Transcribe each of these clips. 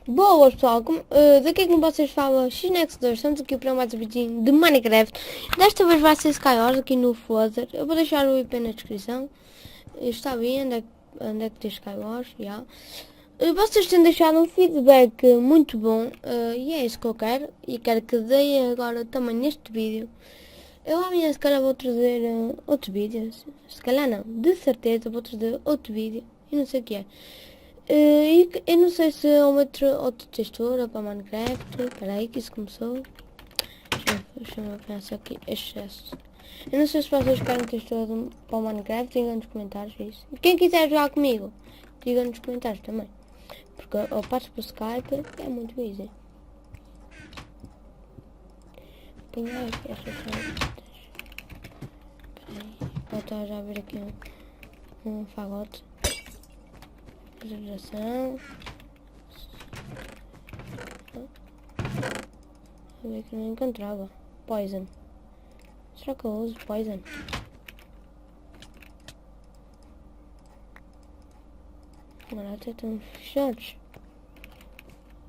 Boas pessoal, daqui como vocês falam, XNEX2, estamos aqui para mais um vídeo de Minecraft. Desta vez vai ser Skywars aqui no Flutter. Eu vou deixar o IP na descrição. Está bem, onde é que tem Skywars, já. Vocês têm deixado um feedback muito bom e é isso que eu quero. E quero que deem agora também neste vídeo. Eu amanhã se calhar vou trazer outros vídeos. Se calhar não, de certeza vou trazer outro vídeo. E não sei o que é. Eu não sei se é outra textura para Minecraft. Espera aí que isso começou. Deixa-me pensar aqui. Excesso. Eu não sei se vocês querem textura para o Minecraft. Digam nos comentários isso. E quem quiser jogar comigo, digam nos comentários também. Porque eu passo por Skype é muito easy. Apanhar aqui estas coisas. Espera aí. Vou estar já a ver aqui um fagote. Geração. Eu vi que não encontrava. Poison. Será que eu uso Poison? Mano, até estão fechados.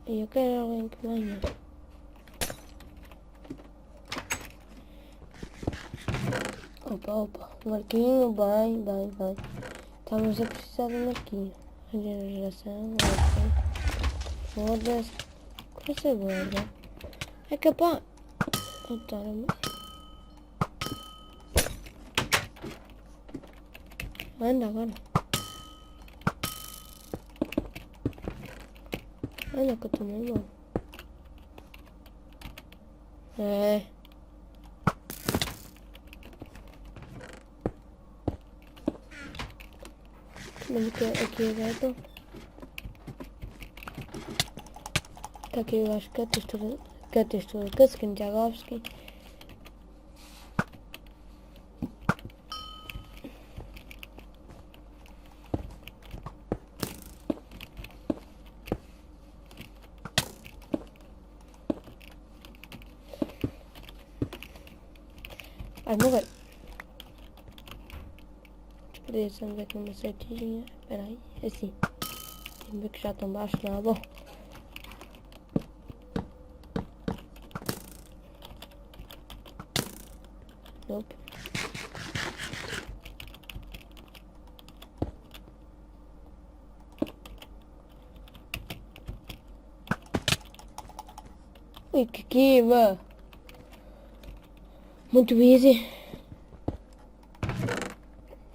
E eu quero alguém que venha. Opa. Marquinho, bem. Estamos a precisar de marquinho. Regeneração, foda-se. Coisa gorda. É capaz. Otário. Anda agora. Anda que eu tô meio bom. É. Mas aqui é gato. Tá aqui eu acho que a textura. Que a skin de Jagovski. Ai, morreu. Desperdiçamos aqui uma setinha. Espera aí, assim. Tem que ver que já estão baixo, não é bom. Nope. Ui, que kiva. Muito easy.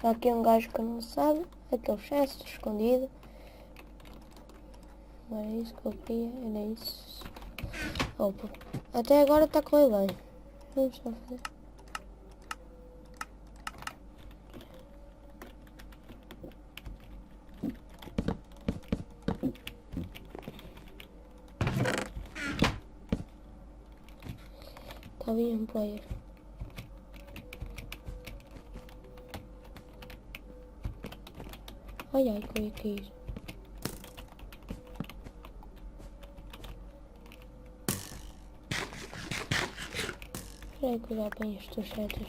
Aqui é um gajo que não sabe. Aquele chesto escondido. Não era isso que eu queria, era isso. Opa. Até agora está a correr bem. Vamos só fazer. Está bem um player. Ai, que eu ia cair. Espera aí que eu já apanho as tuas setas.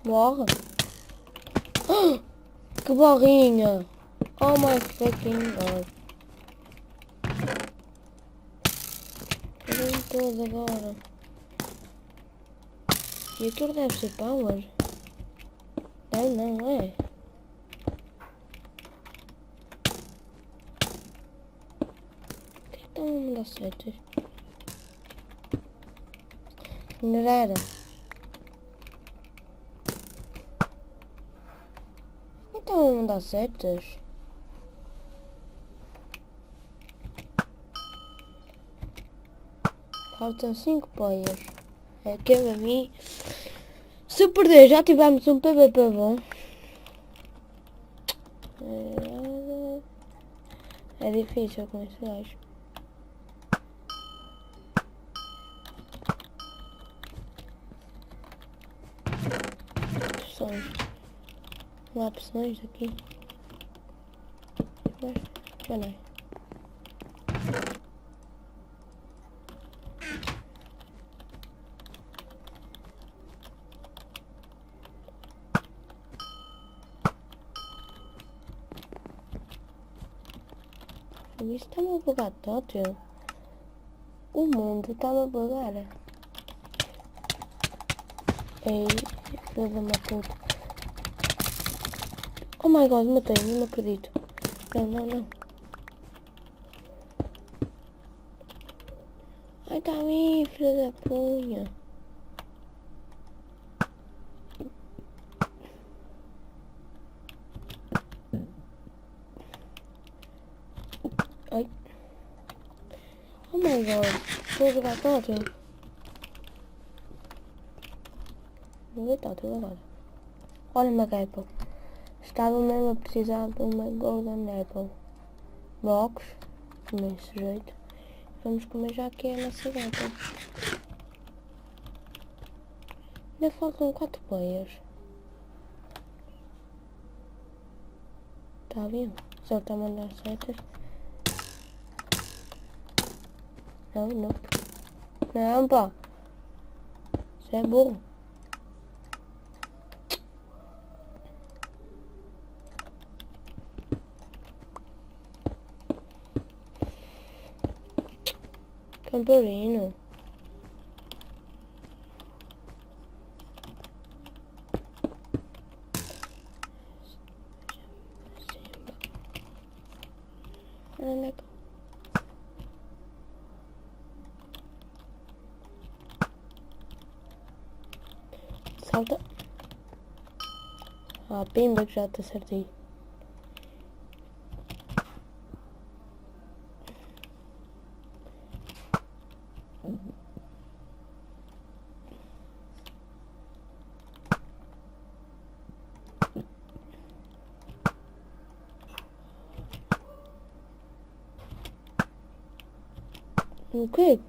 Morre. Oh, que borrinha. Oh my freaking god. Vem todos agora. E aquilo deve ser power? Não é? Por que estão a me dar setas? Não era. Então não dá setas. Faltam 5 players. É que a mim. Se perder já tivemos um PVP bom. É difícil com esse gajo. Opções. Não há opções aqui. Mas, não é. Isso está-me a bugar todo. O mundo está-me a bugar. Ei, filho da matuta. Oh my god, matei, não acredito. Não. Ai, tá aí, filho da punha. Ai. Oh my god, vou jogar todo. Não vou todo agora. Olha uma apple. Estava mesmo a precisar de uma golden apple. Box, nesse jeito. Vamos comer já que é a nossa gata. Ainda faltam 4 players. Tá vendo? Só está a mandar setas. Não. Não, pá. Isso é burro. Camperino. Onde é que... Salta. Ah, pimba que já te acertei. O quê?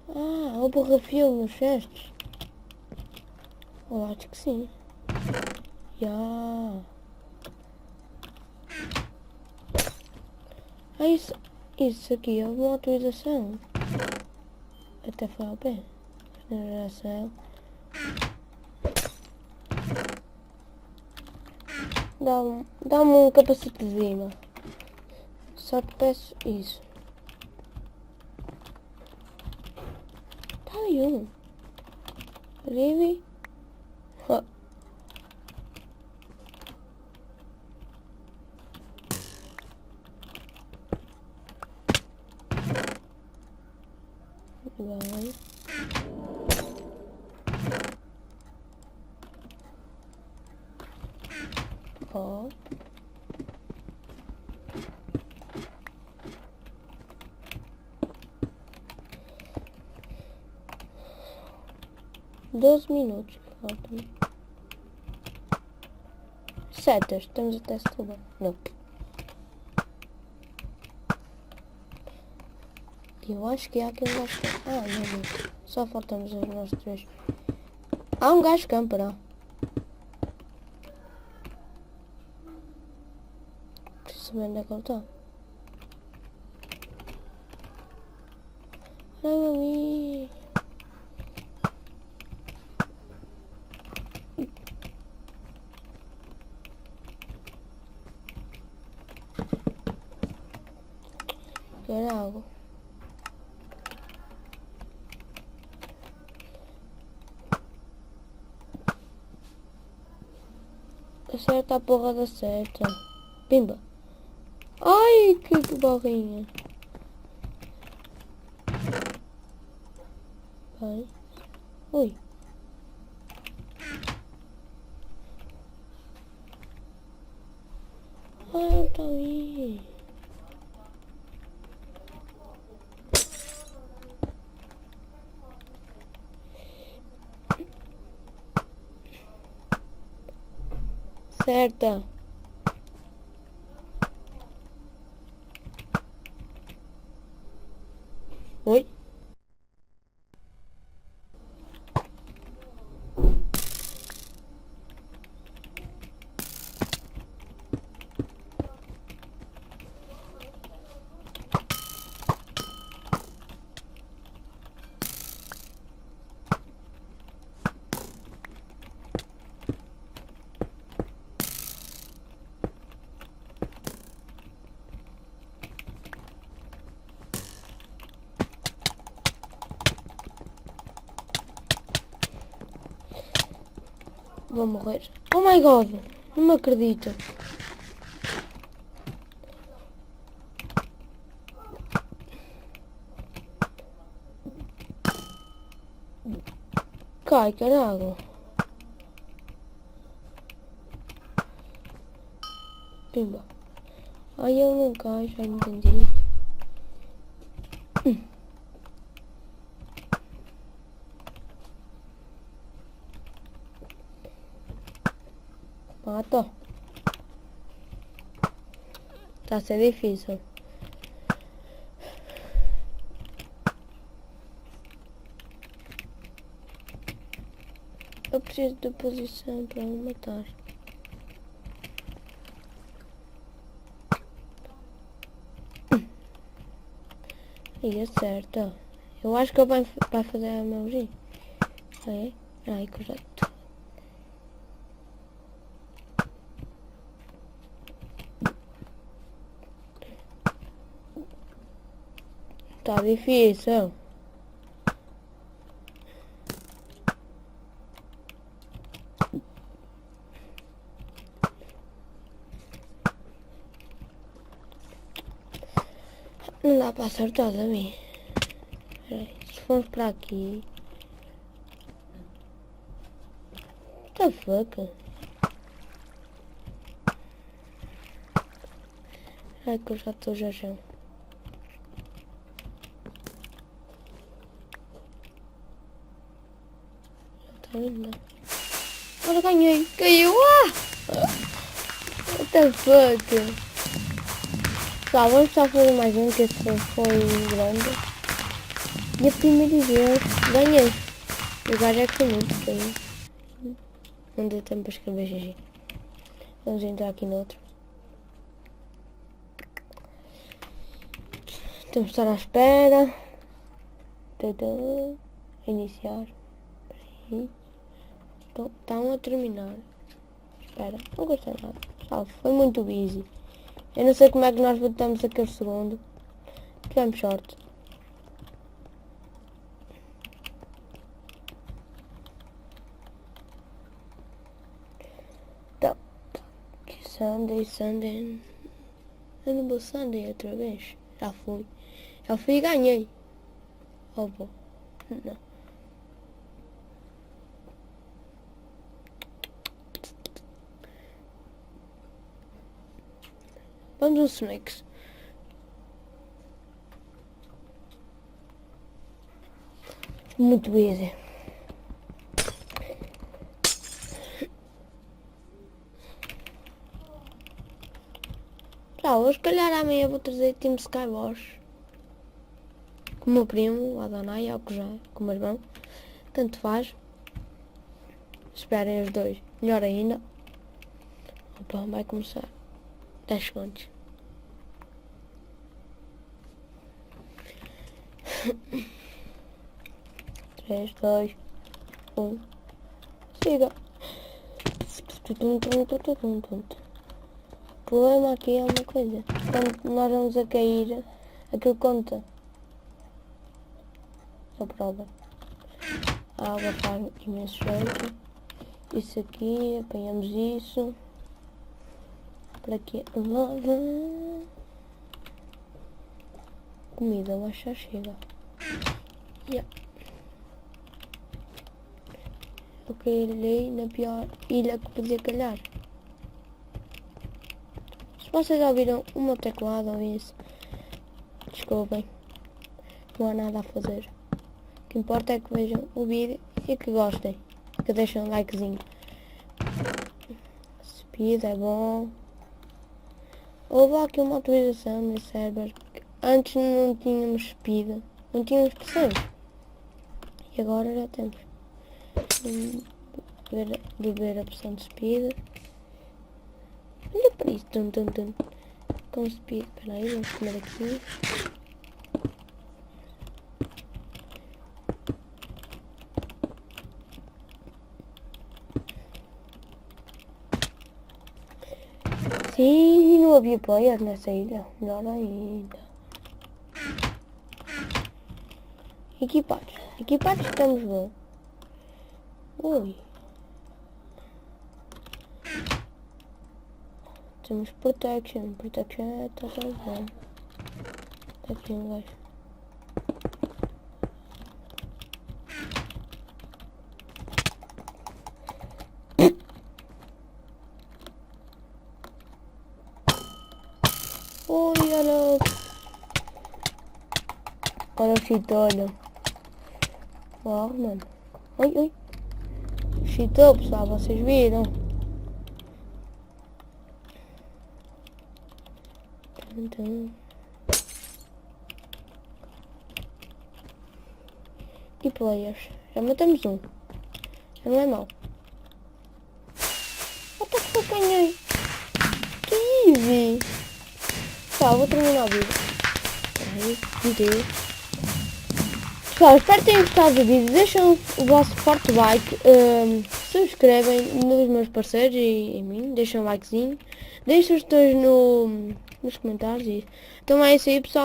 Ah, o borrafio nos cestos. Eu acho que sim. Já. Ah, isso aqui é uma atualização. Até foi ao pé. Geração. Dá-me um capacetezinho. Só te peço isso. Tá aí um. Really? Huh. Vai. Ó. Doze minutos que faltam. Setas, estamos até setembro. Não. Eu acho que há aqui um gajo. Ah, não. Só faltamos nós três. Há um gajo camper, ó. Preciso saber onde é que ele está. Olha ali. Quero água. Acerta a porra da seta. Pimba. Ai, que barrinha. Vai. Ui. Ai, eu tô aí. Certa. Oi. Vou morrer. Oh my god! Não me acredito. Cai, caralho. Pimba. Ai, ele não cai, já entendi. Mata. Tá a ser difícil. Eu preciso de posição para o matar. E acerta. Eu acho que ele vai fazer a mãozinha. É? Ai, correto. Tá difícil. Não dá para acertar também. Peraí, se formos para aqui. What the fuck? Ai que eu já estou já. Tá indo. Agora ganhei. Caiu. Ah! What the fuck? Tá, vamos só fazer mais um, que esse foi grande. E a primeira vez ganhei. O gajo é que foi muito feio. Não deu tempo para escrever GG. Vamos entrar aqui no outro. Temos de estar à espera. Iniciar. Estão a terminar. Espera, não gostei nada. Salve, foi muito easy. Eu não sei como é que nós botamos aquele segundo. Tivemos sorte. Então, Sunday. Eu não vou Sunday outra vez. Já fui e ganhei. Oh, bom. Não. Vamos aos snakes. Muito easy. Hoje, se calhar amanhã vou trazer Team Skywars. Com o meu primo, o Adonai, ou com o meu irmão. Tanto faz. Esperem os dois. Melhor ainda. Opa, vai começar. 10 segundos. Três, dois, siga. O problema aqui é uma coisa. Quando nós vamos a cair, aquilo conta. Só prova. A água faz imenso jeito. Isso aqui, apanhamos isso. Para aqui, lava. Comida, mas já chega. Yeah. Eu caí na pior ilha que podia calhar. Se vocês ouviram o meu teclado ou isso, desculpem. Não há nada a fazer. O que importa é que vejam o vídeo e que gostem. Que deixem um likezinho. Speed é bom. Houve aqui uma atualização no server. Antes não tínhamos speed. Não tínhamos pressões. E agora já temos. Beber a opção de speed. Olha para isso. Com speed. Espera aí, vamos comer aqui. Sim, não havia player nessa ilha. Melhor ainda. Equipados estamos bom. Ui. Temos protection. Protection é tá bem. Tá aqui um gajo. Oi, olha. Olha o cheater. Ó, mano. Oi, oi. Cheatou, pessoal, vocês viram? E players. Já matamos um. Já não é mau. Até que eu ganhei. Que easy. Tá, vou terminar o vídeo. Aí, vídeo. Pessoal, espero que tenham gostado do vídeo. Deixem o vosso forte like. Subscrevem nos meus parceiros e em mim. Deixem um likezinho. Deixem os dois nos comentários. Então é isso aí, pessoal.